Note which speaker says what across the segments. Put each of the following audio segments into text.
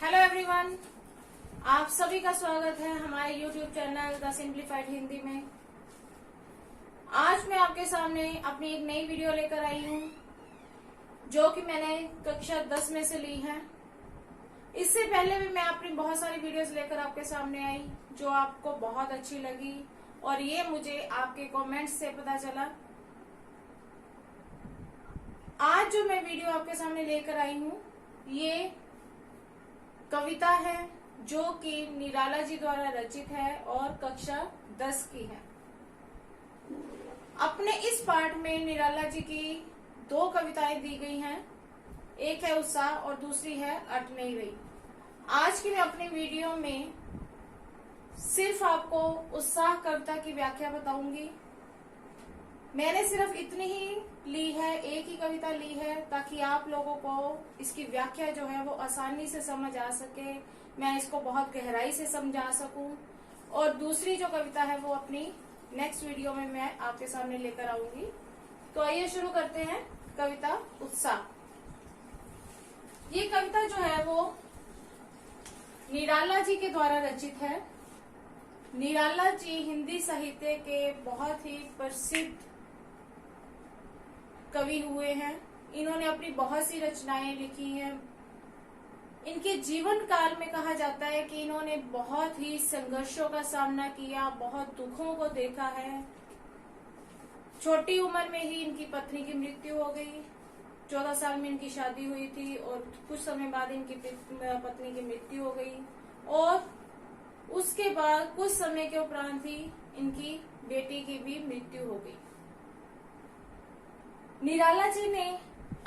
Speaker 1: Hello everyone, आप सभी का स्वागत है हमारे YouTube channel the simplified Hindi में। आज मैं आपके सामने अपनी एक नई वीडियो लेकर आई हूँ जो कि मैंने कक्षा 10 में से ली है। इससे पहले भी मैं अपनी बहुत सारी वीडियोस लेकर आपके सामने आई जो आपको बहुत अच्छी लगी और ये मुझे आपके कमेंट्स से पता चला। आज जो मैं वीडियो आपके सामने लेकर आई हूँ ये कविता है जो कि निराला जी द्वारा रचित है और कक्षा 10 की है। अपने इस पाठ में निराला जी की दो कविताएं दी गई हैं, एक है उत्साह और दूसरी है अट नहीं रही। आज की मैं अपनी वीडियो में सिर्फ आपको उत्साह कविता की व्याख्या बताऊंगी। मैंने सिर्फ इतनी ही ली है, एक ही कविता ली है ताकि आप लोगों को इसकी व्याख्या जो है वो आसानी से समझ आ सके, मैं इसको बहुत गहराई से समझा सकूं। और दूसरी जो कविता है वो अपनी नेक्स्ट वीडियो में मैं आपके सामने लेकर आऊंगी। तो आइए शुरू करते हैं कविता उत्साह। ये कविता जो है वो निराला जी के द्वारा रचित है। निराला जी हिंदी साहित्य के बहुत ही प्रसिद्ध कवि हुए हैं। इन्होंने अपनी बहुत सी रचनाएं लिखी हैं। इनके जीवन काल में कहा जाता है कि इन्होंने बहुत ही संघर्षों का सामना किया, बहुत दुखों को देखा है। छोटी उम्र में ही इनकी पत्नी की मृत्यु हो गई। 14 साल में इनकी शादी हुई थी और कुछ समय बाद इनकी पत्नी की मृत्यु हो गई और उसके बाद कुछ समय के उपरांत ही इनकी बेटी की भी मृत्यु हो गई। निराला जी ने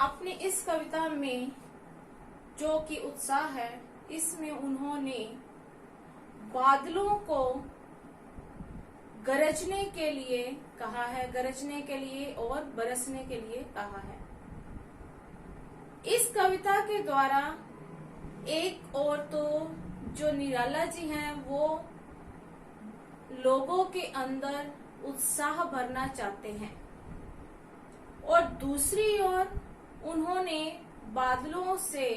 Speaker 1: अपनी इस कविता में जो कि उत्साह है, इसमें उन्होंने बादलों को गरजने के लिए कहा है, गरजने के लिए और बरसने के लिए कहा है। इस कविता के द्वारा एक और तो जो निराला जी हैं वो लोगों के अंदर उत्साह भरना चाहते हैं और दूसरी ओर उन्होंने बादलों से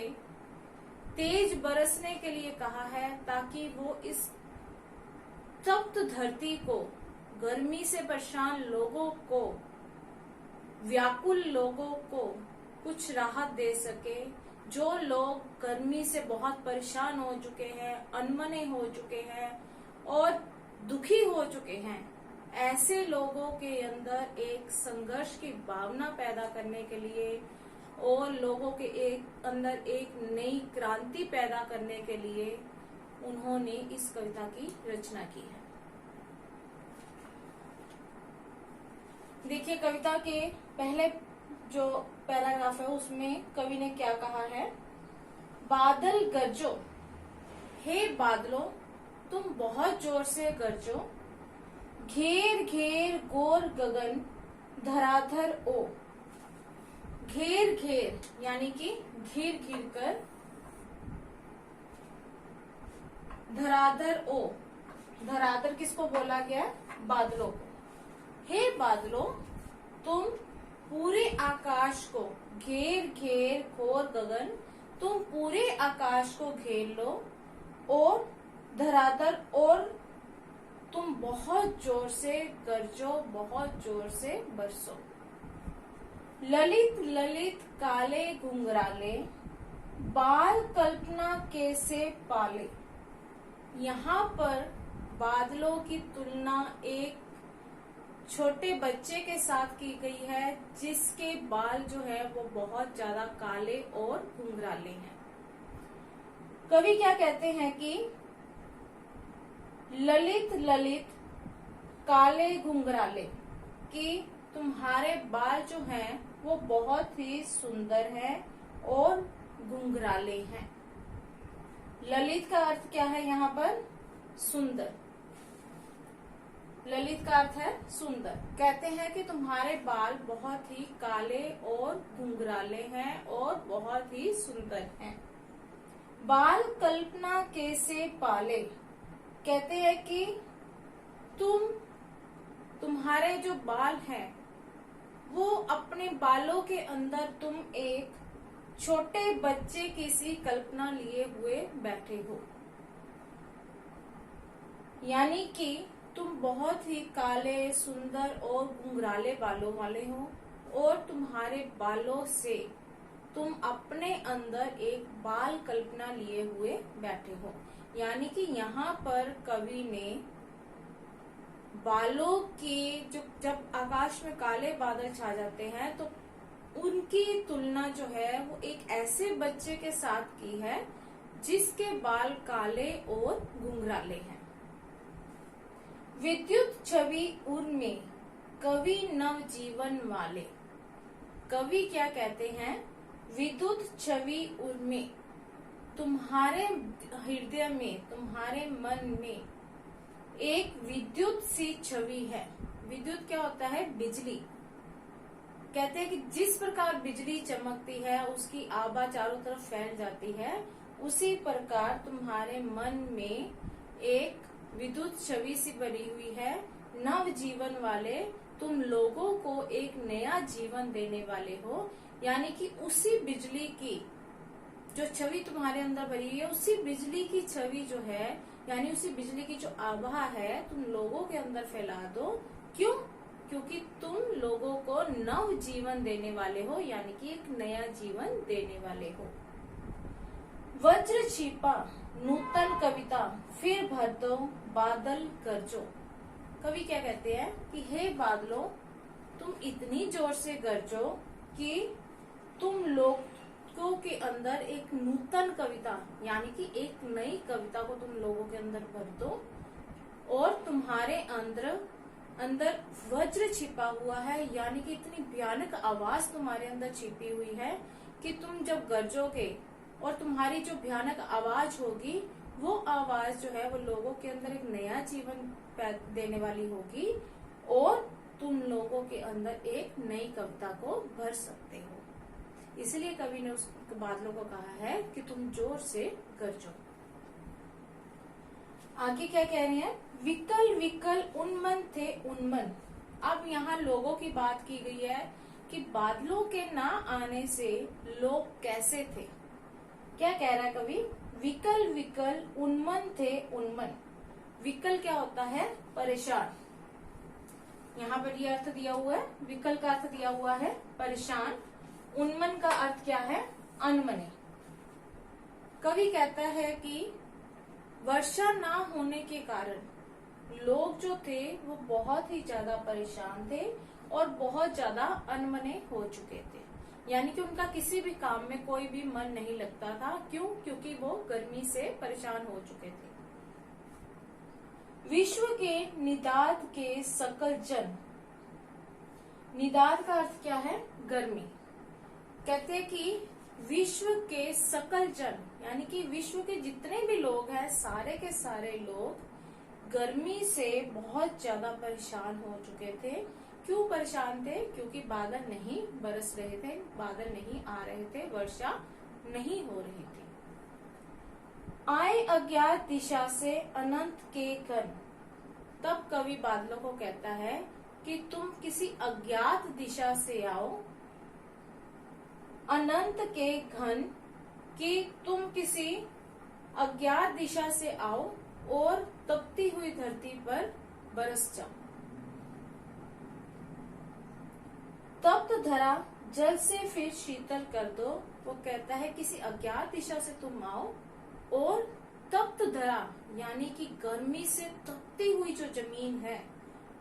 Speaker 1: तेज बरसने के लिए कहा है ताकि वो इस तप्त धरती को, गर्मी से परेशान लोगों को, व्याकुल लोगों को कुछ राहत दे सके। जो लोग गर्मी से बहुत परेशान हो चुके हैं, अनमने हो चुके हैं और दुखी हो चुके हैं, ऐसे लोगों के अंदर एक संघर्ष की भावना पैदा करने के लिए और लोगों के अंदर एक नई क्रांति पैदा करने के लिए उन्होंने इस कविता की रचना की है। देखिए कविता के पहले जो पैराग्राफ है उसमें कवि ने क्या कहा है। बादल गरजो, हे बादलों तुम बहुत जोर से गरजो, घेर घेर गोर गगन धराधर ओ। घेर घेर यानी कि घिर घिर कर, धराधर ओ, धराधर किसको बोला गया? बादलों को। हे बादलों तुम पूरे आकाश को, घेर घेर घोर गगन, तुम पूरे आकाश को घेर लो और धराधर और तुम बहुत जोर से गरजो, बहुत जोर से बरसो। ललित ललित काले घुंघराले, बाल कल्पना कैसे पाले। यहाँ पर बादलों की तुलना एक छोटे बच्चे के साथ की गई है जिसके बाल जो है वो बहुत ज्यादा काले और घुंघराले हैं। कवि क्या कहते हैं कि ललित ललित काले घुंघराले, कि तुम्हारे बाल जो हैं वो बहुत ही सुंदर हैं और घुंघराले हैं। ललित का अर्थ क्या है यहाँ पर? सुंदर। ललित का अर्थ है सुंदर। कहते हैं कि तुम्हारे बाल बहुत ही काले और घुंघराले हैं और बहुत ही सुंदर हैं। बाल कल्पना कैसे पाले, कहते हैं कि तुम्हारे जो बाल हैं वो अपने बालों के अंदर तुम एक छोटे बच्चे किसी कल्पना लिए हुए बैठे हो। यानी कि तुम बहुत ही काले, सुंदर और घुंघराले बालों वाले हो और तुम्हारे बालों से तुम अपने अंदर एक बाल कल्पना लिए हुए बैठे हो। यानी कि यहाँ पर कवि ने बालों के जब आकाश में काले बादल छा जाते हैं तो उनकी तुलना जो है वो एक ऐसे बच्चे के साथ की है जिसके बाल काले और घुंघराले हैं। विद्युत छवि उनमें कवि नव जीवन वाले। कवि क्या कहते हैं? विद्युत छवि उनमें, तुम्हारे हृदय में, तुम्हारे मन में एक विद्युत सी छवि है। विद्युत क्या होता है? बिजली। कहते हैं कि जिस प्रकार बिजली चमकती है, उसकी आभा चारों तरफ फैल जाती है, उसी प्रकार तुम्हारे मन में एक विद्युत छवि सी बनी हुई है। नव जीवन वाले, तुम लोगों को एक नया जीवन देने वाले हो। यानी कि उसी बिजली की जो छवि तुम्हारे अंदर भरी हुई है, उसी बिजली की छवि जो है, यानी उसी बिजली की जो आभा है, तुम लोगों के अंदर फैला दो। क्यों? क्योंकि तुम लोगों को नव जीवन देने वाले हो, यानी कि एक नया जीवन देने वाले हो। वज्र छिपा नूतन कविता, फिर भर दो बादल गरजो। कवि क्या कहते हैं कि हे बादलों, तुम इतनी जोर से गरजो कि तुम लोगों के अंदर एक नूतन कविता, यानी कि एक नई कविता को तुम लोगों के अंदर भर दो। और तुम्हारे अंदर वज्र छिपा हुआ है, यानी कि इतनी भयानक आवाज तुम्हारे अंदर छिपी हुई है कि तुम जब गरजोगे और तुम्हारी जो भयानक आवाज होगी, वो आवाज जो है वो लोगों के अंदर एक नया जीवन देने वाली होगी और तुम लोगों के अंदर एक नई कविता को भर सकते हो। इसलिए कवि ने उस बादलों को कहा है कि तुम जोर से गरजो। आगे क्या कह रहे हैं? विकल विकल उन्मन थे उन्मन। अब यहाँ लोगों की बात की गई है कि बादलों के ना आने से लोग कैसे थे। क्या कह रहा है कवि? विकल विकल उन्मन थे उन्मन। विकल क्या होता है? परेशान। यहाँ पर ये अर्थ दिया हुआ है, विकल का अर्थ दिया हुआ है परेशान। उन्मन का अर्थ क्या है? अनमने। कवि कहता है कि वर्षा ना होने के कारण लोग जो थे वो बहुत ही ज्यादा परेशान थे और बहुत ज्यादा अनमने हो चुके थे। यानी कि उनका किसी भी काम में कोई भी मन नहीं लगता था। क्यों? क्योंकि वो गर्मी से परेशान हो चुके थे। विश्व के निदाद के सकल जन। निदाद का अर्थ क्या है? गर्मी। कहते हैं कि विश्व के सकल जन, यानी कि विश्व के जितने भी लोग हैं, सारे के सारे लोग गर्मी से बहुत ज्यादा परेशान हो चुके थे। क्यों परेशान थे? क्योंकि बादल नहीं बरस रहे थे, बादल नहीं आ रहे थे, वर्षा नहीं हो रही थी। आए अज्ञात दिशा से अनंत के कण। तब कवि बादलों को कहता है कि तुम किसी अज्ञात दिशा से आओ, अनंत के घन, कि तुम किसी अज्ञात दिशा से आओ और तपती हुई धरती पर बरस जाओ। तप्त धरा जल से फिर शीतल कर दो। वो कहता है किसी अज्ञात दिशा से तुम आओ और तप्त धरा, यानी कि गर्मी से तपती हुई जो जमीन है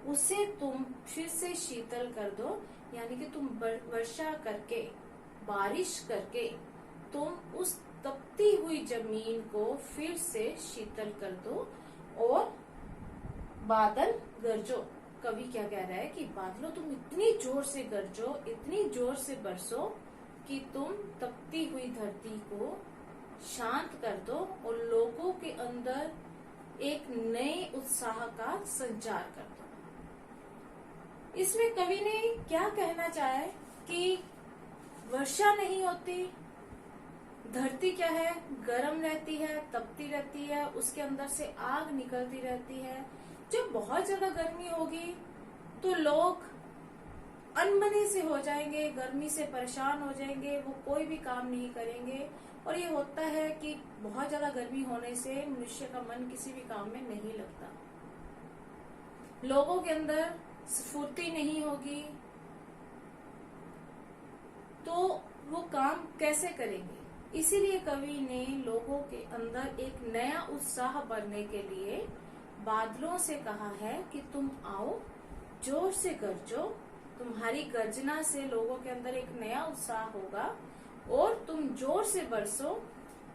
Speaker 1: उसे तुम फिर से शीतल कर दो। यानी कि तुम वर्षा करके, बारिश करके तुम उस तपती हुई जमीन को फिर से शीतल कर दो और बादल गरजो। कवि क्या कह रहा है कि बादलों तुम इतनी जोर से गरजो, इतनी जोर से बरसो कि तुम तपती हुई धरती को शांत कर दो और लोगों के अंदर एक नए उत्साह का संचार कर दो। इसमें कवि ने क्या कहना चाहा है कि वर्षा नहीं होती, धरती क्या है? गर्म रहती है, तपती रहती है, उसके अंदर से आग निकलती रहती है। जब बहुत ज्यादा गर्मी होगी तो लोग अनबने से हो जाएंगे, गर्मी से परेशान हो जाएंगे, वो कोई भी काम नहीं करेंगे। और ये होता है कि बहुत ज्यादा गर्मी होने से मनुष्य का मन किसी भी काम में नहीं लगता, लोगों के अंदर स्फूर्ति नहीं होगी, तो वो काम कैसे करेंगे। इसीलिए कवि ने लोगों के अंदर एक नया उत्साह भरने के लिए बादलों से कहा है कि तुम आओ, जोर से गरजो। तुम्हारी गर्जना से लोगों के अंदर एक नया उत्साह होगा और तुम जोर से बरसो।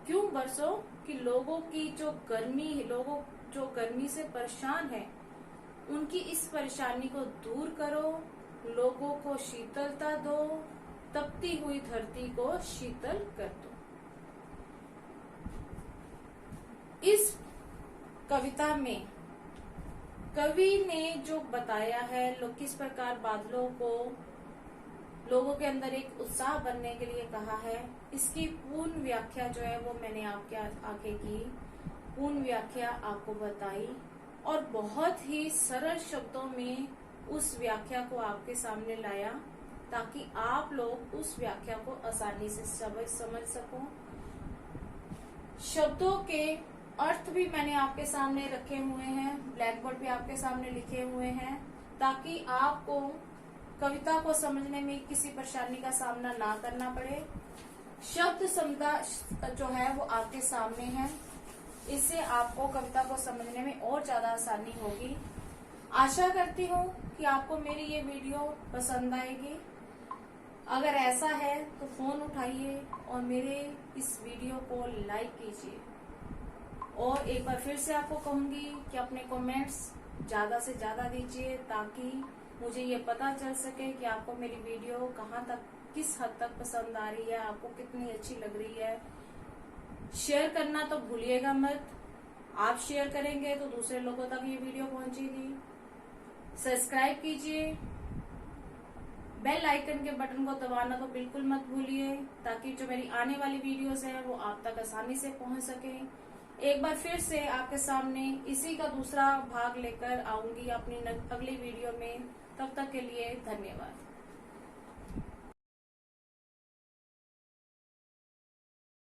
Speaker 1: क्यों बरसो? कि लोगों की जो गर्मी से परेशान है, उनकी इस परेशानी को दूर करो, लोगों को शीतलता दो, तपती हुई धरती को शीतल कर दो। इस कविता में कवि ने जो बताया है किस प्रकार बादलों को लोगों के अंदर एक उत्साह बनने के लिए कहा है, इसकी पूर्ण व्याख्या जो है वो मैंने आपके आगे की पूर्ण व्याख्या आपको बताई और बहुत ही सरल शब्दों में उस व्याख्या को आपके सामने लाया ताकि आप लोग उस व्याख्या को आसानी से समझ सको। शब्दों के अर्थ भी मैंने आपके सामने रखे हुए हैं, ब्लैक बोर्ड पे आपके सामने लिखे हुए हैं, ताकि आपको कविता को समझने में किसी परेशानी का सामना ना करना पड़े। शब्द समुदाय जो है वो आपके सामने है, इससे आपको कविता को समझने में और ज्यादा आसानी होगी। आशा करती हूँ कि आपको मेरी ये वीडियो पसंद आएगी। अगर ऐसा है तो फोन उठाइए और मेरे इस वीडियो को लाइक कीजिए। और एक बार फिर से आपको कहूंगी कि अपने कमेंट्स ज्यादा से ज्यादा दीजिए ताकि मुझे ये पता चल सके कि आपको मेरी वीडियो कहाँ तक, किस हद तक पसंद आ रही है, आपको कितनी अच्छी लग रही है। शेयर करना तो भूलिएगा मत, आप शेयर करेंगे तो दूसरे लोगों तक ये वीडियो पहुंचेगी। सब्सक्राइब कीजिए, बेल आइकन के बटन को दबाना तो बिल्कुल मत भूलिए ताकि जो मेरी आने वाली वीडियोस है वो आप तक आसानी से पहुंच सके। एक बार फिर से आपके सामने इसी का दूसरा भाग लेकर आऊंगी अपनी अगली वीडियो में। तब तक के लिए धन्यवाद।